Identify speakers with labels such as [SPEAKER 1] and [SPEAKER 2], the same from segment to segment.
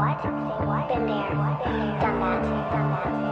[SPEAKER 1] what? Been there, done that, done that, done that.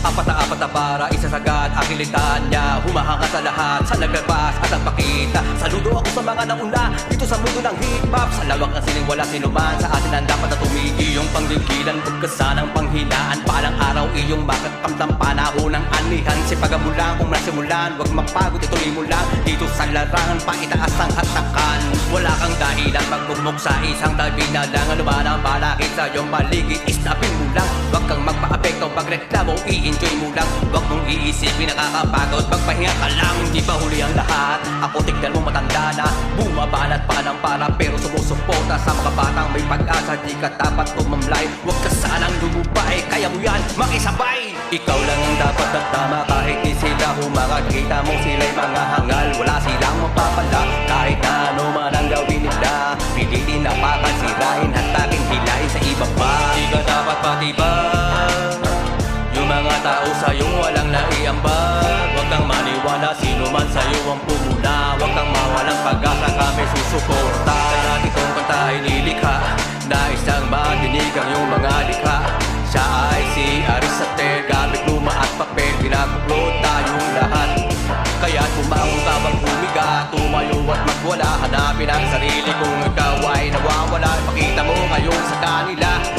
[SPEAKER 2] Apat na apat na bara, isa sagad, aking litanya. Humahanga sa lahat, sa naglabas at nagpakita. Saludo ako sa mga nauna, dito sa mundo ng hip-hop. Sa lawak ng sining wala sinuman, sa atin ang dapat na tumigi. Yung pangligilan, pagkasanang panghinaan. Palang araw iyong makakamtang panahon ng anihan. Sipagan mo lang kung nasimulan, huwag mapagod, ituloy mo lang. Dito sa larangan, paitaas ang hatakan. Wala kang dahilan, magmukmok sa isang tabi na lang. Ano ba ang balakid sa iyong paligid, isnapin mo lang. Huwag kang magpa-apekto, pagreklamo, i-enjoy mo lang. Huwag mong iisipin, nakakapagod, magpahinga ka lang. Hindi pa huli ang lahat, ako tignan mo matanda na. Bumabanat pa ng para pero sumusuporta sa mga batang may pag-asa. Di ka dapat tumamlay, huwag ka sanang lumubay. Kaya mo yan, makisabay. Ikaw lang ang dapat at tama, kahit di sila humangat. Kita mo sila'y mga hangal, wala silang mapapala. Kahit na ano man ang gawin nila, pilitin na pakasirahin, hatakin, hilahin sa iba pa. Di ka dapat patiban yung mga tao sa'yong walang naiambag. Huwag kang maniwala, sino man sa'yo ang pumuna. Huwag kang mawalang pag-asa, kami susuporta. Kaya itong kanta ay nilikha, nais nang madinig ang iyong mga likha. Siya ay si Aristotle, gamit luma at papel, pinakuklot tayong lahat. Kaya tumangon ka bang humiga, tumayo at magwala. Hanapin ang sarili kung ikaw ay nawawala. Pakita mo ngayon sa kanila